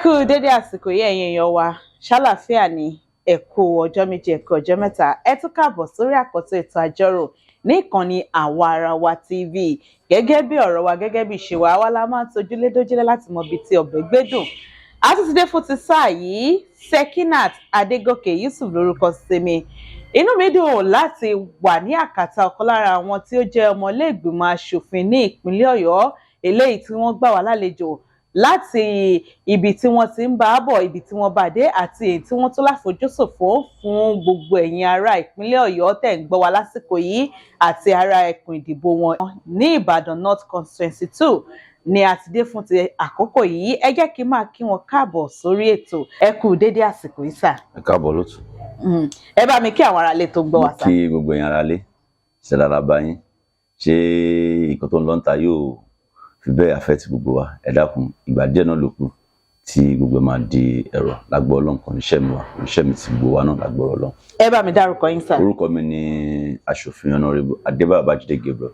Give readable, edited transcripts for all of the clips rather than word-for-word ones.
kú dédé àsìkò yìí ẹ̀yin èèyàn wa ṣàlàáfíà ni ẹ kú ọjọ́ méjì ẹ kú ọjọ́ mẹ́ta ẹ tún káàbọ̀ sórí àkọ́tún ètò àjọrò ní ìkànnì Àwa-Ara-Wa TV gẹ́gẹ́ bí ọ̀rọ̀ wa gẹ́gẹ́ bí ìṣe wa la máa ń tojúlé dójúlé láti mọ ibi tí ọbẹ̀ gbé dùn. A tún ti dé fún ti sáà yìí Sekinat Adégòkè Yusuf lórúkọ tèmi. Inú mi dùn láti wà ní àkàtà ọ̀kan lára àwọn tí ó jẹ́ ọmọ ilé ìgbìmọ̀ asòfin ní ìpínlẹ̀ Ọ̀yọ́ eléyìí tí wọ́n gbà wá lálejò láti ibi tí wọ́n ti ń bá bọ̀ ibi tí wọ́n bá dé àti èyí tí wọ́n tó láfojúsùn fún gbogbo ẹ̀yin ará ìpínlẹ̀ Ọ̀yọ́ tẹ̀ ń gbọ́ wa lásìkò yìí àti ará ẹkùn ìdìbò wọn ní Ìbàdàn North Constituency 2 ni a ti dé fún ti àkókò yìí. Ẹ jẹ́ kí n máa kí wọn káàbọ̀ sórí ètò. Ẹ kú dédé àsìkò yìí sà. Ẹ káàbọ̀ lótú. Ẹ bá mi kí àwọn aráalé tó gbọ́ wa sà. Kí gbogbo ẹ̀yin aráalé ṣe dára bá yín. Ṣé nǹkan tó ń lọ ń ta yóò fi bẹ́ẹ̀ affect gbogbo wa? Ẹ dákun ìgbà díẹ̀ náà ló kù tí gbogbo máa di ẹ̀rọ lágbọ́ Ọlọ́run kan níṣẹ́ mi wa níṣẹ́ mi ti gbogbo wa náà lágbọ́ Ọlọ́run. Ẹ bá mi dárúkọ yín sà. Orúkọ mi ni Asofin Honorable Adebayo Babajide Gabriel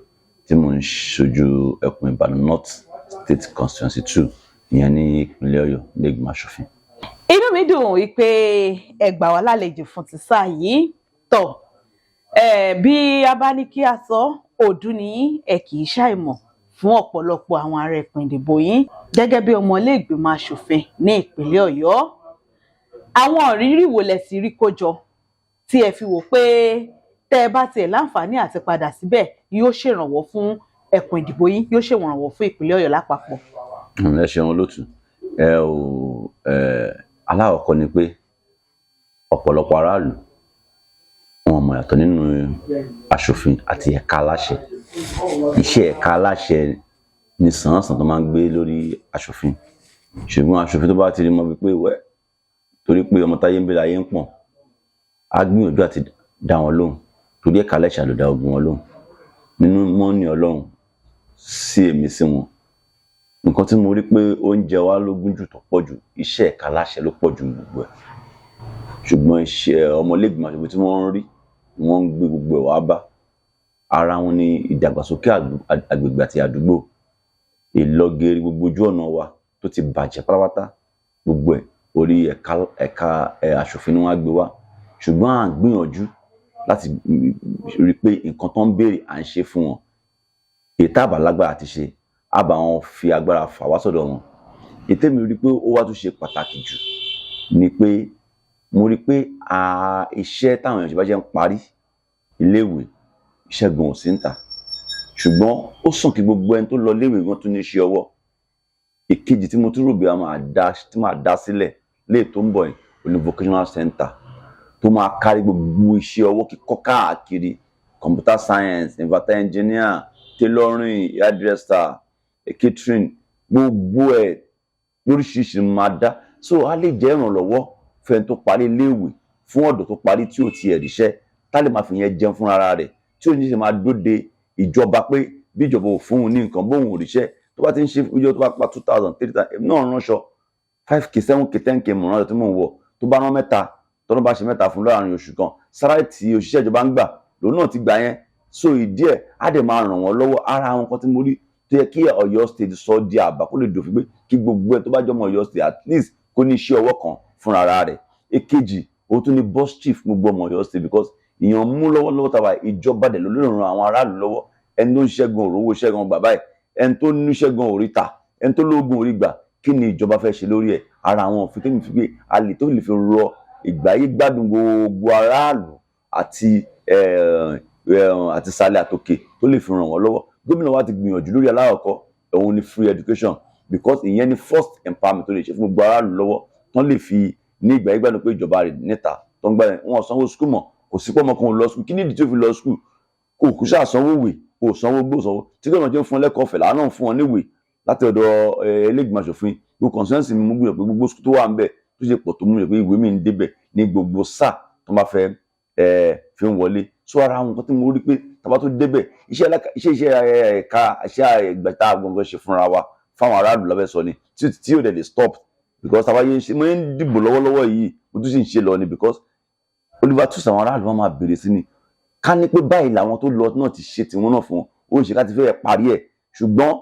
tí mo ń ṣojú ẹkùn Ìbàdàn North State Constituency 2 ìyẹn ní ìpínlẹ̀ Ọ̀yọ́ ní ìgbìmọ̀ asòfin. Inú mi dùn wípé ẹ gbà wá lálejò fún ti sáà yìí tọ̀. Bí a bá ní kí a sọ òdú ni ẹ kì í ṣàìmọ̀ fún ọ̀pọ̀lọpọ̀ àwọn ará ẹkùn ìdìbò yín gẹ́gẹ́ bí ọmọ ilé ìgbìmọ̀ asòfin ní ìpínlẹ̀ Ọ̀yọ́. Àwọn ìrírí wo lẹ sì rí kójọ tí ẹ fi wò pé tẹ́ ẹ bá tiẹ̀ láǹfààní àti padà síbẹ̀ yóò ṣèrànwọ́ fún ẹkùn ìdìbò yín yóò ṣèrànwọ́ fún ìpínlẹ̀ Ọ̀yọ́ lápapọ̀? Ẹ ṣeun olótù. Alákọ̀ọ́kọ́ ni pé ọ̀pọ̀lọpọ̀ aráàlú wọn mọ̀ yàtọ̀ nínú asòfin àti ẹ̀ka aláṣẹ. Iṣẹ́ ẹ̀ka aláṣẹ ni sàn-án-sàn tó máa ń gbé lórí asòfin. Ṣùgbọ́n asòfin tó bá ti rí mọ́ wípé torí pé ọmọ táyé ń bẹ láyé ń pọ̀n, á gbìyànjú àti dá wọn lóhùn torí ẹ̀ka aláṣẹ ló dá ogun wọn lóhùn. Nínú mọ́ni Ọlọ́run sí èmi sí wọn. Nǹkan tí mo rí pé oúnjẹ wa lógún jù tó pọ̀ jù, iṣẹ́ ẹ̀ka aláṣẹ ló pọ̀ jù gbogbo ẹ̀. Ṣùgbọ́n iṣẹ́ ọmọlẹ́gbìmọ̀ àṣòfin tí wọ́n ń rí, wọ́n ń gbé gbogbo ẹ̀ wá bá. Ara wọn ni ìdàgbàsókè agbègbè àti àdúgbò. Ìlọgẹrẹ gbogbo ojú ọ̀nà wa tó ti bàjẹ́ pátápátá gbogbo ẹ̀ orí ẹ̀ka asòfin ni wọ́n á gbé wá. Ṣùgbọ́n à ń gbìyànjú láti rí pé nǹkan tó ń béèrè à ń ṣe fún wọn. Èyí tá bá lágbára àti ṣe á bá wọn fi agbára fà wá sọ́dọ̀ wọn. Èyí mi rí pé ó wá tún ṣe pàtàkì jù ni pé mo rí pé iṣẹ́ táwọn èèyàn ṣe bá jẹ́ ń parí iléèwé iṣẹ́ gan ò sí ń tà. Ṣùgbọ́n ó sàn kí gbogbo ẹni tó lọ iléèwé gan tún ní iṣẹ́ ọwọ́. Ìkejì tí mo tún rò bí a máa dá sílẹ̀ léè tó ń bọ̀ yìí ó ní vocational center tó máa kárí gbogbo iṣẹ́ ọwọ́ kíkọ́ káàkiri computer science, inverter engineer, tailoring, hairdresser, catering gbogbo ẹ̀ lóríṣiríṣi máa dá. So a lè jẹ́ ìrànlọ́wọ́ fún ẹni tó parí iléèwé fún ọ̀dọ́ tó parí tí ò tiẹ̀ ríṣẹ́ tá lè máa fi yẹn jẹun fúnra rẹ̀ tí ò ní ṣe máa dóde ìjọba pé bí ìjọba ò fún un ní nǹkan bóun ò ríṣẹ́ tó bá ti ń ṣe ìjọ tó bá pa 2000 3000 èmi náà ránṣọ 5k 7k 10k mọ̀ ránṣọ tí mò ń wọ̀ tó bá rán mẹ́ta tọ́nà bá ṣe mẹ́ta fún láàrin oṣù kan sáráì tí òṣìṣẹ́ ìjọba ń gbà lòun náà ti gbà yẹn. So ìdí ẹ̀ á dẹ̀ máa ràn wọ́n lọ́wọ́. Ara àwọn nǹkan tí mo rí tó yẹ kí Ọ̀yọ́ state sọ di àbá kó lè dòfin pé kí gbogbo ẹ̀ tó bá jọmọ Ọ̀yọ́ state at least kó ní iṣẹ́ ọwọ́ kan fúnra rẹ̀. Èkejì ó tún ní boss chief gbogbo ọmọ Ọ̀yọ́ state because ìyàn mú lọ́wọ́lọ́wọ́ tàbá ìjọba dẹ̀ ló lè ran àwọn aráàlú lọ́wọ́. Ẹni tó ń ṣẹ́gun òrówó ṣẹ́gun gbà báyìí, ẹni tó ní ṣẹ́gun òrí ta, ẹni tó lóògùn òrí gbà, kí ni ìjọba fẹ́ ṣe lórí ẹ̀? Ara àwọn òfin tó ń fi gbé alè tó lè fi rọ ìgbáyé gbádùn gbogbo aráàlú àti sálẹ̀ àtòkè tó lè fi ràn wọ́n lọ́wọ́. Gómìnà wa ti gbìyànjú lórí aláwọ̀kọ́ òun ni free education because ìyẹn ni first empowerment tó lè ṣe fún gbogbo aráàlú lọ́wọ́ tán lè fi ní ìgbáyé gbádùn pé ìjọba rẹ̀ níta tó ń gbà wọn sanwó skul mọ́ kò sí pọ́ ọmọ kan lọ skul. Kí nídìí tí ó fi lọ skul? Kò kú ṣáà sanwó ìwé kò sanwó gbòsanwó tí gómìnà tí ó fún ọ lẹ́kọ̀ọ́ ọ̀fẹ́ làánà fún ọ níwèé láti ọ̀dọ̀ ẹlẹ́gbìmọ̀ aṣòfin. Gbogbo consensus mi mú gbìyànjú pé gbogbo skul tó wà ń bẹ̀ tó ṣe pọ̀ tó mú pé ìwé mi ń débẹ̀ ní gbogbo sáà tó bá fẹ́ fi ń wọlé. So ara àwọn nǹkan tí mo rí pé tàbá tó débẹ̀ iṣẹ́ ẹ̀ka iṣẹ́ ẹgbẹ̀ta gbọ̀ngàn ṣe fúnra wa fáwọn aráàlú lábẹ́ sọ ni tí yóò dẹ̀ lè stop because tàbá yẹn ṣe mo ń dìbò lọ́wọ́lọ́wọ́ yìí mo tún sì ń ṣe lọ ni because Oliver tún àwọn aráàlú wọn máa bèrè sí ni ká ní pé báyìí làwọn tó lọ náà ti ṣe tiwọn náà fún wọn ó ń ṣe ká ti fẹ́ parí ẹ̀ ṣùgbọ́n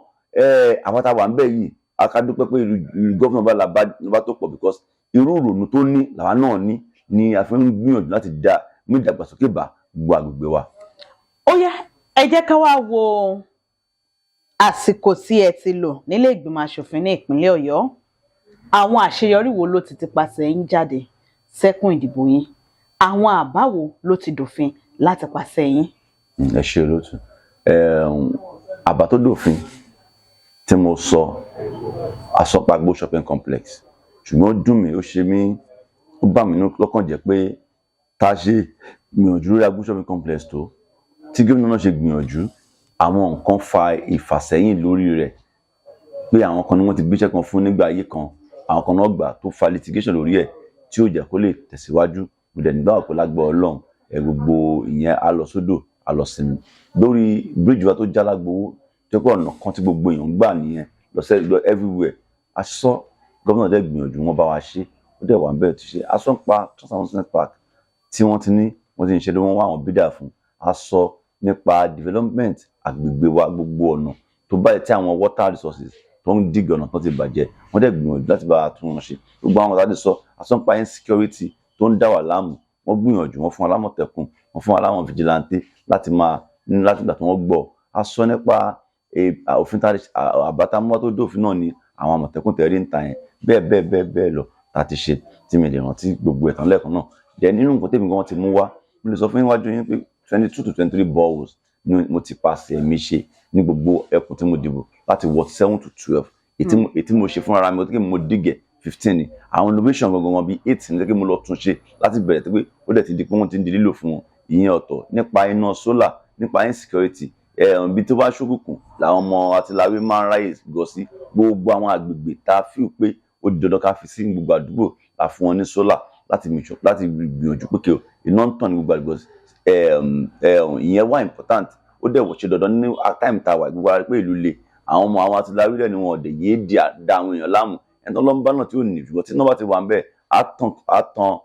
àwọn táwa ń bẹ̀ yìí akadúpẹ́ pé ìlú gómìnà bá làbá tó pọ̀ because irú ìrònú tó ní làwa náà ní ni a fi ń gbìyànjú láti mú ìdàgbàsókè bá gbogbo àgbègbè wa. Ó yá, ẹ jẹ́ ká wá wo àsìkò tí ẹ ti lò nílé ìgbìmọ̀ aṣòfin ní ìpínlẹ̀ Ọ̀yọ́. Àwọn àṣeyọrí wo ló ti tipasẹ̀ yín jáde sẹ́kùn ìdìbò yín? Àwọn àbá wo ló ti dòfin láti pàṣẹ yín? Ẹ ṣé olóòtú. Àbá tó dòfin tí mo sọ Asọ́pàgbó shopping complex, ṣùgbọ́n ó dùn mí, ó ṣe mí, ó bà mí lọ́kàn jẹ́ pé tá a ṣe gbìyànjú lórí Agbó shopping complex tó tí gómìnà náà ṣe gbìyànjú, àwọn nǹkan fa ìfàsẹ́yìn lórí rẹ̀ pé àwọn kan ni wọ́n ti gbéṣẹ́ kan fún nígbà ayé kan, àwọn kan náà gbà tó fa litigation lórí ẹ̀ tí ó jẹ́ kó lè tẹ̀síwájú. Mo dẹ̀ nígbà pé lágbára Ọlọ́run gbogbo ìyẹn á lọ sódò á lọ sinmi. Lórí bíríìjì wa tó já Lágbowó jẹ́ pé ọ̀nà kan tí gbogbo èèyàn ń gbà nìyẹn lọ everywhere. Aṣọ gómìnà dẹ̀ gbìyànjú, wọ́n bá wa ṣe, ó dẹ̀ wà bẹ́ẹ̀ ti ṣe. Aṣọ ń pa Transit Park tí wọ́n ti ń ṣe ló wọ́n wá àwọn bídà fún. Aṣọ nípa development àgbègbè wa, gbogbo ọ̀nà tó báyìí tí àwọn water resources tó ń dìgbà ọ̀nà tó ti bàjẹ́, wọ́n dẹ̀ gbìyànjú láti bá a tún wọn ṣe. Gbogbo àwọn ọ̀tá ti sọ aṣọ ń pa insecurity tó ń dá wà láàmú, wọ́n gbìyànjú, wọ́n fún wa lámọ̀tẹ́kùn, wọ́n fún wa láwọn vigilante láti gbà tí wọ́n gbọ́. Aṣọ nípa òfin àbátamọ́ tó dòfin náà ni àwọn àmọ̀tẹ́kùn tẹ̀rí ń ta yẹn, bẹ́ẹ̀ lọ tá a ti ṣe tí mi lè rántí gbogbo ẹ̀tàn lẹ́ẹ̀kan náà. Jẹ́ nínú nǹkan tèmi gan ti mú wá, mo lè sọ fún iwájú yín pé 22 to 23 boreholes ni mo ti pàṣẹ mi ṣe ní gbogbo ẹkùn tí mo dìbò láti ward 7 to 12. Ètí mo ṣe fúnra mi, ó mo dígẹ̀ 15 ni. Àwọn innovation gangan bíi 8 ní mo lọ tún ṣe láti bẹ̀rẹ̀ tí pé ó dẹ̀ ti di pé wọ́n ti ń di lílò fún wọn. Ìyẹn ọ̀tọ̀ nípa iná solar, nípa insecurity, bí tó bá ṣókùnkùn làwọn ọmọ àtìláwí máa ń ráyè gọ sí. Gbogbo àwọn àgbègbè tá a fi pé ó di dandan ká fi sí gbogbo àdúgbò la fún wọn ní solar láti gbìyànjú pé kí iná ń tàn ní gbogbo àdúgbò. Ìyẹn wà important, ó dẹ̀ wọ̀ ṣe dandan ní time tá a wà gbogbo pé ìlú le. Àwọn ọmọ àwọn àtìláwí rẹ̀ ni wọn ọ̀dẹ̀ yéé da àwọn èèyàn láàmú. Ẹ̀tọ́ lọ́nbá náà tí ò ní ṣùgbọ́n tí iná bá ti wà ń bẹ̀ á tan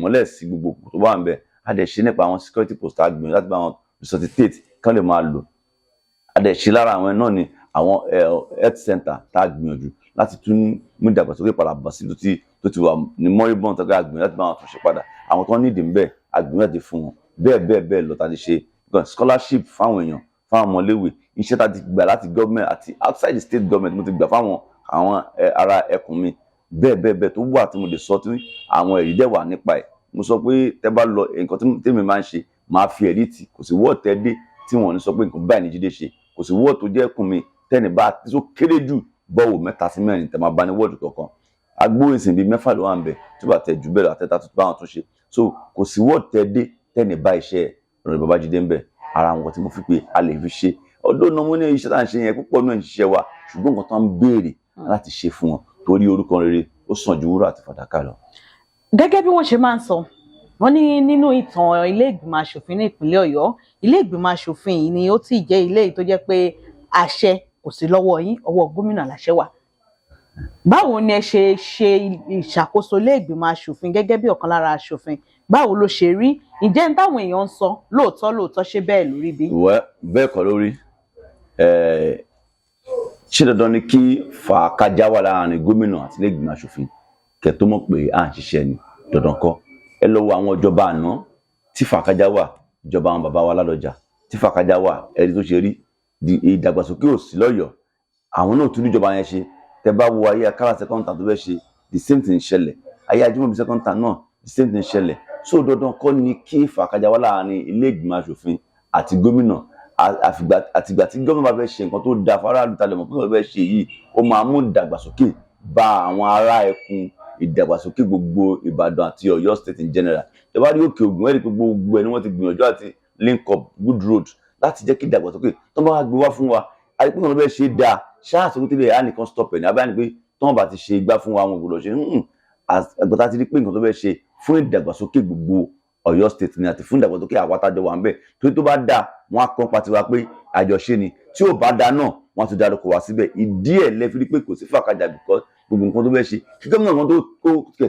mọ́lẹ̀ sí gbogbo tó wà ń bẹ̀. A dẹ̀ ṣe nípa àwọn security post tá a gbìyànjú láti bá wọn resuscitate kán lè máa lò. A dẹ̀ ṣe lára àwọn náà ni àwọn health center tá a gbìyànjú láti tún mú ìdàgbàsókè padà bọ̀ sí tó ti wà ní moribund tó a gbìyànjú láti bá wọn tún ṣe padà. Àwọn tó nídìí ń bẹ̀ a gbìyànjú láti fún wọn. Bẹ́ẹ̀ lọ tá a ti ṣe scholarship fáwọn èèyàn, fáwọn ọmọléèwé, iṣẹ́ tá a ti gbà láti government àti outside the state government mo ti gbà fáwọn àwọn ará ẹkùn mi. Bẹ́ẹ̀ tó wà tí mo lè sọ tí àwọn ẹ̀rí dẹ̀ wà nípa ẹ̀. Mo sọ pé tẹ́ bá lọ nǹkan tí mi máa ń ṣe máa fi ẹ̀rí tì. Kò sí wọ́ọ̀ tẹ́ dé tí wọ́n ní sọ pé nǹkan báyìí ní Jídé ṣe. Kò sí wọ́ọ̀ tó jẹ́ ẹkùn mi tẹ́ni bá tó kéré jù bọ́wọ̀ 3 sí 4 tẹ́ máa bá ní wọ́ọ̀dù kankan. Agbó ìsìn bíi 6 ló wà ń bẹ̀ tí ó bá tẹ̀ jù bẹ́ẹ̀ lọ àtẹ́tà tó bá wọn tún ṣe. So kò sí wọ́ọ̀ tẹ́ dé tẹ́ni bá iṣẹ́ ọ̀rọ̀ Babajide ń bẹ̀. Ara àwọn tí mo fi pé a lè fi ṣe ọdún náà mo ní iṣẹ́ tá à ń ṣe yẹn púpọ̀ náà ń ṣiṣẹ́ wa, ṣùgbọ́n nǹkan tó ń béèrè láti ṣe fún wọn torí orúkọ rere ó sàn ju wúrà àti fàdákà lọ. Gẹ́gẹ́ bí wọ́n ṣe máa ń sọ, wọ́n ní nínú ìtàn ilé ìgbìmọ̀ aṣòfin ní ìpínlẹ̀ Ọ̀yọ́, ilé ìgbìmọ̀ aṣòfin yìí ni ó ti jẹ́ ilé tó jẹ́ pé àṣẹ kò sí lọ́wọ́ yín, ọwọ́ gómìnà làṣẹ wà. Báwo ni ẹ ṣe ìṣàkóso ilé ìgbìmọ̀ aṣòfin gẹ́gẹ́ bí ọ̀kan lára aṣòfin? Báwo ló ṣe rí? Ǹjẹ́ ní táwọn èèyàn ń sọ lóòótọ́ ṣe bẹ́ẹ̀ lórí bí? Bẹ́ẹ̀ kọ́ lórí. Ṣé dandan ni kí fàákájà wà láàrin gómìnà àti ilé ìgbìmọ̀ aṣòfin kẹ́ tó mọ̀ pé à ń ṣiṣẹ́ ni? Dandan kọ́. Ẹ lọ wo àwọn ìjọba àná tí fàákájà wà, ìjọba àwọn bàbá wa Ládọjà tí fàákájà wà, ẹni tó ṣe rí ìdàgbàsókè ò sí lọ́yọ̀ọ́. Àwọn náà tún níjọba yẹn ṣe. Tẹ́ bá wo ayé Akálà second term tó fẹ́ ṣe, the same thing ṣẹlẹ̀. Ayé Ajímọ̀bí second term náà, the same thing ṣẹlẹ̀. So dandan kọ́ ni kí fàákájà wà láàrin ilé ìgbìmọ̀ aṣòfin àti gómìnà. Àtìgbà tí gómìnà bá fẹ́ ṣe nǹkan tó da fáráàlú talẹ̀ mọ̀ pé wọ́n fẹ́ ṣe yìí, ó máa mú ìdàgbàsókè bá àwọn ará ẹkùn, ìdàgbàsókè gbogbo Ìbàdàn àti Ọ̀yọ́ state in general. Ẹ bá rí Òkè Ògùn ẹ̀rí pé gbogbo ẹni wọ́n ti gbìyànjú àti link up good road láti jẹ́ kí ìdàgbàsókè tó bá wá gbé wá fún wa. A rí pé wọ́n fẹ́ ṣe dáa, ṣáà sọ pé á nìkan stop ẹ̀ ní abáyé ni pé tí wọ́n bá ti ṣe igbá fún wa wọn gbọ́dọ̀ ṣe. Àgbàtà ti rí pé nǹkan tó fẹ́ ṣe fún ìdàgbàsókè gbogbo Ọ̀yọ́ state ni àti fún ìdàgbàsókè àwátàjọ wà ń bẹ̀. Torí tó bá dáa wọ́n á kọ́ pàtí wa pé àjọṣe ni, tí ò bá dáa náà wọ́n á tún dárúkọ wá síbẹ̀. Ìdí ẹ̀ lẹ́ fi rí pé kò sí fàákájà because gbogbo nǹkan tó fẹ́ ṣe kí gómìnà kan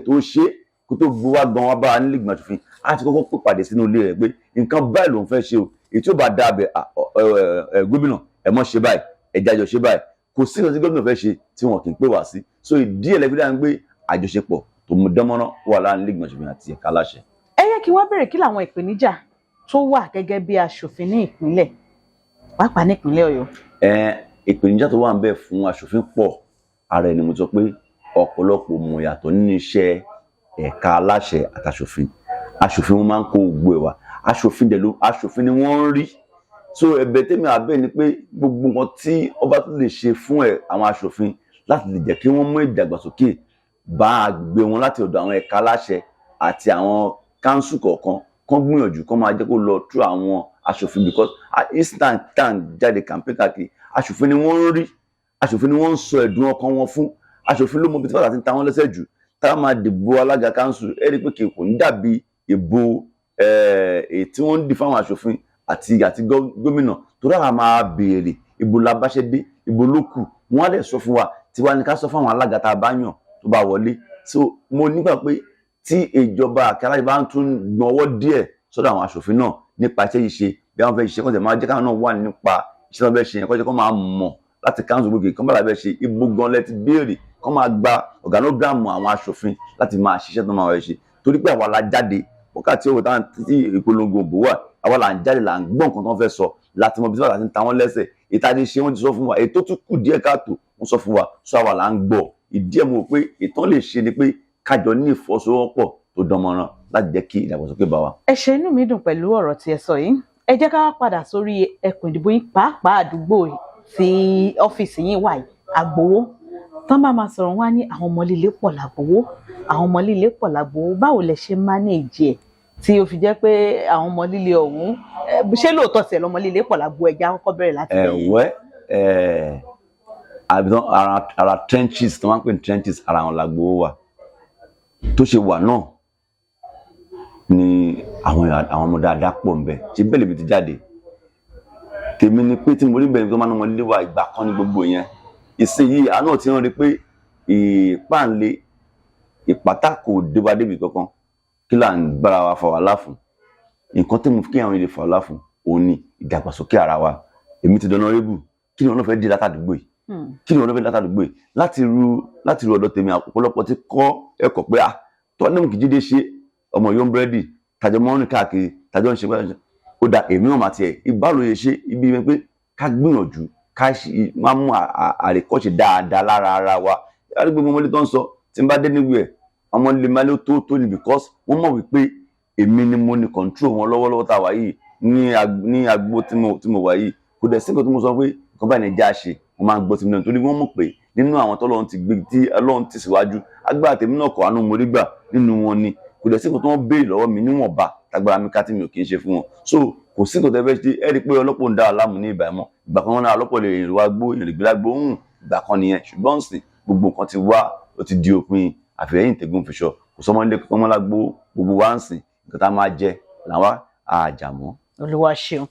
tó ṣe kó tó gbé wá gan wá bá nílé ìgbìmọ̀ aṣòfin á ti kọ́kọ́ pè pàdé sínú ilé rẹ̀ pé nǹkan báyìí lòun fẹ́ ṣe o, èyí tí ó bá dáa bẹ̀ gómìnà ẹ mọ́ ṣe báyìí, ẹ jájọ ṣe báyìí. kò sí nǹkan tí gómìnà fẹ́ ṣe tí wọn kì í pè wá sí. So ìdí ẹlẹ́gbẹ̀dá ń gbé àjọṣepọ̀ tó mú dánmọ́rán wà láàrin ilé ìgbìmọ̀ aṣòfin àti ẹ̀ka aláṣẹ. ẹ yẹ kí wọ́n bèrè kí làwọn ìpèníjà tó wà gẹ́gẹ́ bí aṣòfin ní ìpínlẹ̀ pàápàá ní ìpínlẹ̀ Ọ̀yọ́. Ìpèníjà tó wà ń bẹ fún aṣòfin pọ̀. Ara ẹni mo sọ pé ọ̀pọ̀lọpọ̀ mọ̀ yàtọ̀ nínú iṣẹ́ ẹ̀ka aláṣẹ àtàṣòfin. Aṣòfin wọn máa ń kó gbogbo ẹ̀ wá. Aṣòfin ni wọ́n ń rí. So ẹ̀bẹ̀ tèmi àbẹ̀ ni pé gbogbo nǹkan tí ọba tó lè ṣe fún àwọn aṣòfin láti lè jẹ́ kí wọ́n mú ìdàgbàsókè bá gbé wọn láti ọ̀dọ̀ àwọn ẹ̀ka aláṣẹ àti àwọn káńsù kọ̀ọ̀kan kán gbìyànjú kán máa jẹ́ kó lọ tú àwọn aṣòfin, because instant tan jáde campaign káàkiri aṣòfin ni wọ́n ń rí, aṣòfin ni wọ́n ń sọ ẹ̀dùn ọkàn wọn fún, aṣòfin ló mọ bí tí wọ́n ti ń ta wọ́n lẹ́sẹ̀ jù. Tá a máa dìbò alága káńsù ẹ rí i pé kò ní dàbí ìbò èyí tí wọ́n ń dì fáwọn aṣòfin àti gómìnà, torí àwọn máa béèrè ìbò labáṣẹ́dé, ìbò ló kù, wọ́n á lè sọ fún wa tiwa ni ká sọ fún àwọn alága tá a bá yàn tó bá wọlé. So mo nígbà pé tí ìjọba àkàrà bá ń tún gbọ́wọ́ díẹ̀ sọ́dọ̀ àwọn aṣòfin náà nípa iṣẹ́ yìí ṣe bí wọ́n fẹ́ ṣe kọ́ńtẹ̀ máa jẹ́ káwọn náà wà nípa iṣẹ́ wọn fẹ́ ṣe yẹn kọ́ńtẹ̀ kọ́ máa mọ̀ láti káńsù gbogbo kí wọ́n bá lábẹ́ ṣe ìbò gan lẹ́tí béèrè kọ́ máa gba ọ̀gánógráàmù àwọn aṣòfin láti máa ṣiṣẹ́ tó máa wẹ̀ ṣe, torí pé àwa la jáde wákàtí owó táwọn tí ìpolongo òbò wà, àwa là ń jáde là ń gbọ́ nǹkan tó ń fẹ́ sọ láti mọ bí wọ́n ti ń ta wọ́n lẹ́sẹ̀. ìtàdí ṣe wọ́n ti sọ fún wa, ètò tún kù díẹ̀ káàtó wọ́n sọ fún wa, sọ àwa là ń gbọ́. ìdí ẹ̀ mo rò pé ìtàn lè ṣe ni pé kájọ ní ìfọwọ́sowọ́pọ̀ tó dánmọ́rán láti jẹ́ kí ìdàgbàsókè bá wa. ẹ ṣe inú mi dùn pẹ̀lú ọ̀rọ̀ tí ẹ sọ yìí. ẹ jẹ́ ká wá padà sórí ẹkùn ìdìbò yín pàápàá àdúgbò tí ọ́fíìsì yín wà yìí, Àgbòwó. tán bá máa sọ̀rọ̀ wá ní àwọn ọmọ líle pọ̀ l'Àgbòwó, àwọn ọmọ líle pọ̀ l'Àgbòwó. báwo lẹ ṣe manage ẹ̀ tí ó fi jẹ́ pé àwọn ọmọ líle ọ̀hún ṣé lóòótọ́ sí ẹ̀ lọ́mọ líle pọ̀ l'Àgbòwó? ẹja kọ́kọ́ bẹ̀rẹ̀ láti ara trenches tó máa ń pè ní trenches ara àwọn l'Àgbòwó wà. tó ṣe wà náà ni àwọn ọmọ dáadáa pọ̀ ńbẹ̀, ṣe bẹ́ẹ̀ lèmi ti jáde. tèmi ni pé tí mo rí bẹ́ẹ̀ tó máa ń ọmọ líle wa ìgbà kan ní gbogbo yẹn. ìsinyìí àánú ti ń rí pé ìpáǹle ìpátá kò déba débi kankan, kí là ń gbára wa fà wá láfún. nǹkan tí mo fi kí àwọn ilé fà wá láfún òun ni ìdàgbàsókè ara wa. èmi ti dọ̀nà rébù, kí ni wọn fẹ́ di látàdúgbò yìí, kí ni wọn fẹ́ di látàdúgbò yìí láti ru ọ̀dọ̀ tèmi. ọ̀pọ̀lọpọ̀ ti kọ́ ẹ̀kọ́ pé tọ́lẹ́mù Kìjídé ṣe ọmọ yóò ń búrẹ́dì tàjọ mọ́rin káàkiri tàjọ ń ṣe báyìí, ó da èmi náà máa tiẹ̀ ìbálòye ṣe ibi wípé pé ká gbìyànjú ká máa mú àríkọ́ṣe dáadáa lára ara wa. gbogbo ọmọdé tó ń sọ tí n bá dé níwèé ẹ̀ ọmọ ilé máa ló tó ní because wọ́n mọ̀ wípé èmi ni mo ní control wọn lọ́wọ́lọ́wọ́ tá a wà yìí ní agbo tí mo wà yìí. kò dẹ̀ sí nǹkan tí mo sọ pé nǹkan báyìí ní já ṣe mo máa ń gbọ́ tèmi náà, torí wọ́n mọ̀ pé nínú àwọn tọ́lọ́run ti gbé tí Ọlọ́run ti síwájú agbára tèmi náà kọ̀ àánú mo rí gbà nínú wọn ni. kò dẹ̀ sí nǹkan tí wọ́n béèrè lọ́wọ́ mi níwọ̀nba tágbára mi ká tí mi ò kì í ṣe fún wọn. so kò sí nǹkan tó fẹ́ ṣe ẹ rí i pé ọlọ́pọ̀ ń dá aláàmú ní ìbà ẹ̀mọ́. ìgbà kan wọn náà ọlọ́pọ̀ lè rìn wá gbó ìrìngbé lágbó ìgbà kan nìyẹn, ṣùgbọ́n sì gbogbo nǹkan ti wá ó ti di òpin àfihàn tẹ̀gùn fiṣọ. kò sọmọ ilé kankan mọ́ lágbó gbogbo wa ń sìn nǹkan tá a máa jẹ làwa àjàmọ́. Olúwa ṣeun.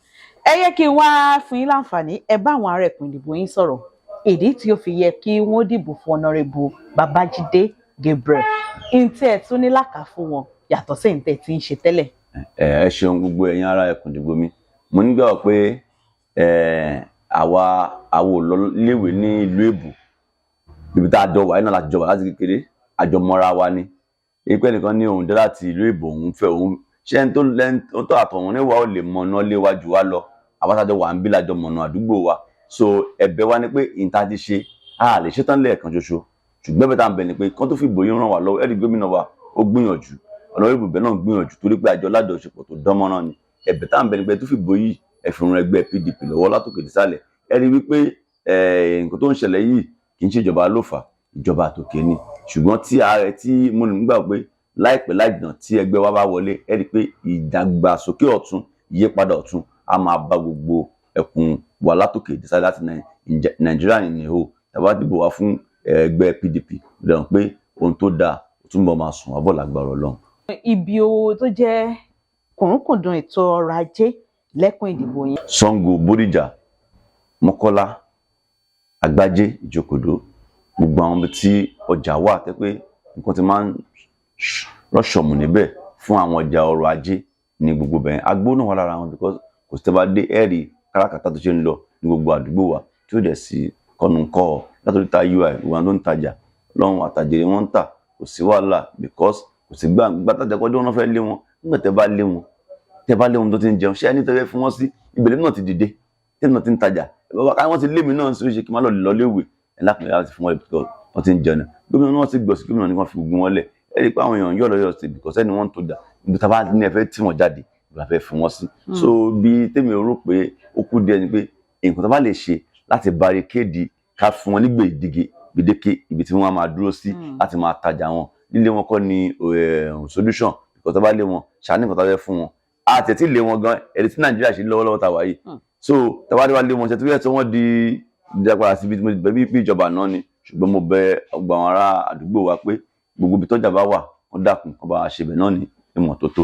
ẹ yẹ kí n wá fún yín láǹfààní ẹ bá àwọn ará ẹkùn ìdìbò yín sọ̀rọ̀ ìdí tí ó fi yẹ kí wọ́n dìbò fún Honorable Babajide Gabriel. ntí ẹ tún ní làkà fún wọn yàtọ̀ sí ntẹ tí ń ṣe tẹ́lẹ̀. ẹ ṣeun gbogbo ẹ̀yin ará ẹkùn ìdìbò mi. mo nígbà pé àwa ò lọ léèwé ní ìlú èbù, ibi tá a jọ wà yìí náà láti jọ wà láti kékeré, àjọmọ́ra wa ni. èyí nìkan ní òun dé láti ìlú èbù òun fẹ́ òun ṣé ẹni tó àtọ̀hún níwà ó lè mọ̀nà léwájú wa lọ. àwọn tájọ wà ń bí lájọ mọ̀nà àdúgbò wa. so ẹ̀bẹ̀ wa ni pé ìta ti ṣe a lè ṣetán lẹ́ẹ̀kan ṣoṣo, ṣùgbọ́n bẹ́ẹ̀ tá à ń bẹ̀ ni pé kán tó fi ìbò yín ràn wá lọ́wọ́. ẹ̀rí gómìnà wa ó gbìyànjú, ọ̀nà ìbùbẹ̀ náà gbìyànjú torí pé àjọ ládọ̀ọ́ṣepọ̀ tó dán mọ́rán ni. ẹ̀bẹ̀ tá à ń bẹ̀ ni pé tó fi ìbò yìí ẹ̀fìrún ẹgbẹ́ PDP lọ́wọ́ látòkè désàlẹ̀. ẹ̀rí wípé nǹkan tó ń ṣẹlẹ̀ yìí kì í ṣe ìjọba ló fà, ìjọba àtòkè ni. ṣùgbọ́n tí mo nígbà pé láìpẹ́ láìjìnà tí ẹgbẹ́ wa bá wọlé ẹ rí i pé ìdàgbàsókè ọ̀tún ìyípadà ọ̀tún á máa bá gbogbo ẹkùn wa látòkè désàlẹ̀ láti Nàìjíríà nìyẹn. tàbá dìbò wá fún ẹgbẹ́ PDP lẹ́yìn pé ohun tó dáa ó túnbọ̀ máa sùn wábọ̀ lágbára Ọlọ́run. ibi owó tó jẹ́ kùnkùndùn ètò ọrọ̀ ajé lẹ́kùn ìdìbò yẹn. Ṣàngó, Bódìjà, Mọ́kọ́lá, Àgbájé, Ìjókòdó, gbogbo àwọn ibi tí ọjà wà tẹ́ pé nǹkan ti máa ń rọ́ṣọ̀mù níbẹ̀ fún àwọn ọjà ọrọ̀ ajé ní gbogbo bẹ̀rẹ̀. Agbó náà wà lára wọn because kò sí tẹ́ bá dé ẹ̀rí káràkátà tó ṣe ń lọ ní gbogbo àdúgbò wa tí ó dẹ̀ sí ìkọnù kọ́ látòrí ta UI ìwà tó ń tajà lọ́run àtàjèrè wọn ń tà kò sí wàhálà because kò sí gbà tàjà kọjọ́ wọn fẹ́ lé wọn nígbà tẹ́ bá lé wọn tó ti ń jẹun ṣé ẹni tẹ́ fẹ́ fún wọn sí ìbẹ̀lẹ̀ náà ti dìde tẹ́lẹ̀ náà ti ń tajà bàbá káwọn ti lé mi náà sí oríṣi kí n má lọ léèwé ẹ̀ lápẹ̀lẹ̀ láti fún wọn because wọ́n ti ń jẹun gómìnà náà ti gbọ̀ sí gómìnà ní wọ́n fi gbogbo wọn lẹ̀ ẹ rí i pé àwọn èèyàn yọ̀ lọ́yọ̀ sí because ẹni wọ́n ń tó jà ibi tá a bá ní ẹ fẹ́ tí wọ́n jáde ìgbà fẹ́ fún wọn sí so bí tèmi rò pé ó kú díẹ̀ ni pé nǹkan tó bá lè ṣe láti barricade ká fún wọn ní gbèdéke ibi tí wọ́n máa dúró sí láti máa tajà wọn lílé wọn kọ́ ni solution because tó bá lé wọn ṣàní nǹkan tó fẹ́ fún wọn àtẹ̀tí lé wọn gan ẹ̀rí tí Nàìjíríà ṣe lọ́wọ́lọ́wọ́ ta wáyé so tàbádé wá lé wọn ṣe tó yẹ tí wọ́n di ìjàpára síbi tí mo bẹ̀ bí ìjọba náà ni ṣùgbọ́n mo bẹ̀ ọgbà àwọn ará àdúgbò wa pé gbogbo ibi tọ́jà bá wà wọ́n dákun kó bá ṣe bẹ̀ náà ní ìmọ́tótó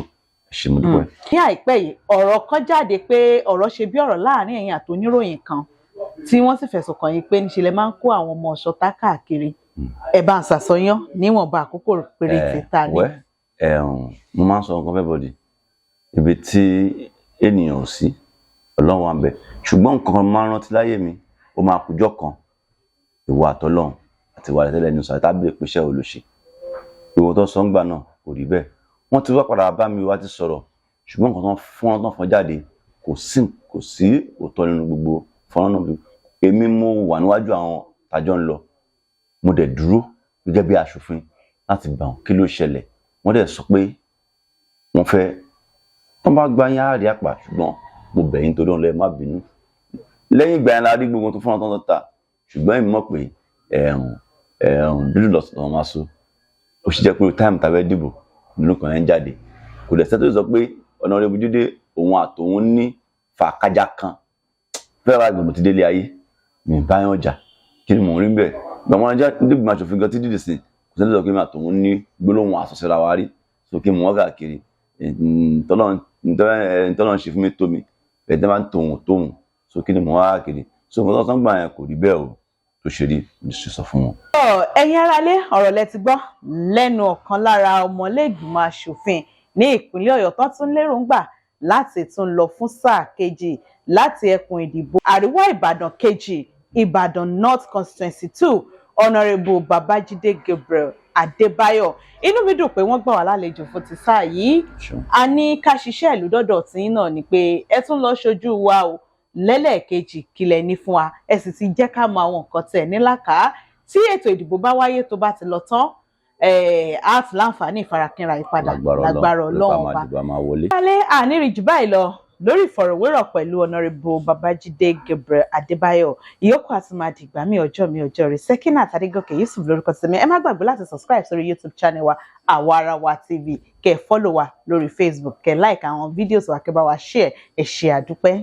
ṣe mo dúpẹ́. ní àìpẹ́ yìí ọ̀rọ̀ kan jáde pé ọ̀rọ̀ ṣe bí ọ̀rọ̀ láàrin ẹ̀yin àti oníròyìn kan tí wọ́n sì fẹ̀sùn kàn yín pé níṣẹ́ lẹ máa ń kó àwọn ọmọ ọ̀ṣọ́tá káàkiri ẹ bá ń ṣàṣọyán níwọ̀nba àkókò péréte ta ni. mo máa ń sọ nǹkan fẹ́bọ̀dì ibi tí ènìyàn ò sí Ọlọ́run wà ń bẹ̀ ṣùgbọ́n nǹkan kan máa ń rántí láyé mi ó máa kújọ́ kan ìwà àtọ́lọ́run àti ìwà àtẹ́lẹ̀ ní sọ̀rọ̀ tábìlì ìpínṣẹ́ olóṣè ìwọ tó sọ ń gbà náà kò rí bẹ́ẹ̀ wọ́n ti wá padà bá mi wá ti sọ̀rọ̀ ṣùgbọ́n nǹkan tó fọ́n jáde kò sí òótọ́ nínú gbogbo fọ́nrán náà èmi mo wà níwájú àwọn tàjọ́ ń lọ mo dẹ̀ dúró gẹ́gẹ́ bí aṣòfin láti gbà wọn kí ló ṣẹlẹ̀ wọ́n dẹ̀ sọ pé wọ́n fẹ́ tó bá gba yín àárí àpà ṣùgbọ́n mo bẹ̀ yín torí ọ̀lẹ́ má bínú lẹ́yìn ìgbà yẹn la rí gbogbo tó fọ́nrán tó ta ṣùgbọ́n èmi mọ̀ pé dúdú lọ́sọ̀tàn máa so ó sì jẹ́ pé táìmù tàbí dìbò nínú kan yẹn jáde kò dẹ̀ sẹ́tò sọ pé Ọ̀nàrẹ́bù Jídé òun àtòun ní fàákájà kan fẹ́ẹ́ wá gbogbo ti délé ayé mi bá yàn jà kí ni mò ń rí bẹ́ẹ̀ gbàmọ́ ajá nígbìmọ̀ aṣòfin gan tí dídì sí kò sẹ́tò sọ pé mi àtòun ní gbólóhùn àsọsíra wa rí so kí mò ń káàkiri ntọ́lọ́n ṣe fún mi tó mi ẹ̀dá máa ń tóhun so kí ni mò ń káàkiri so nǹkan tó sọ ń gbà yẹn kò rí bẹ́ẹ̀ o tó ṣe rí ní ṣe sọ fún wọn. ẹ̀yin aráalé ọ̀rọ̀ lẹ ti gbọ́ lẹ́nu ọ̀kan lára ọmọlẹ́gbìmọ̀ aṣòfin ní ìpínlẹ̀ Ọ̀yọ́ tó tún lérògbà láti tún lọ fún sáà kejì láti ẹkùn ìdìbò àríwá Ìbàdàn kejì Ìbàdàn North Constituency 2 Honourable Babajide Gabriel Adebayo inú mi dùn pé wọ́n gbà wá lálejò fún ti sáà yìí a ní ká ṣiṣẹ́ ìlú dọ́dọ̀ tí náà ni pé ẹ tún lọ ṣojú wa o lẹ́lẹ́ẹ̀kejì kílẹ̀ ní fún wa ẹ sì ti jẹ́ ká mọ àwọn nǹkan tẹ̀ nílàkà tí ètò ìdìbò bá wáyé tó bá ti lọ tán á ti láǹfààní ìfarakínra ìpadà lágbára Ọlọ́run ọba. alẹ́ àníri jù báyìí lọ lórí ìfọ̀rọ̀wérọ̀ pẹ̀lú Honourable Babajide Gabriel Adebayo ìyókù àti máa dìgbà mí ọjọ́ rẹ̀ Sekinat Adégòkè Yusuf lórúkọ tèmi ẹ má gbàgbé láti subscribe sórí YouTube channel wa Àwarawa TV kẹ́ follow wa lórí Facebook kẹ́ like àwọn fídíòs wa kẹ́ bá wa share ẹ ṣé àdúpẹ́.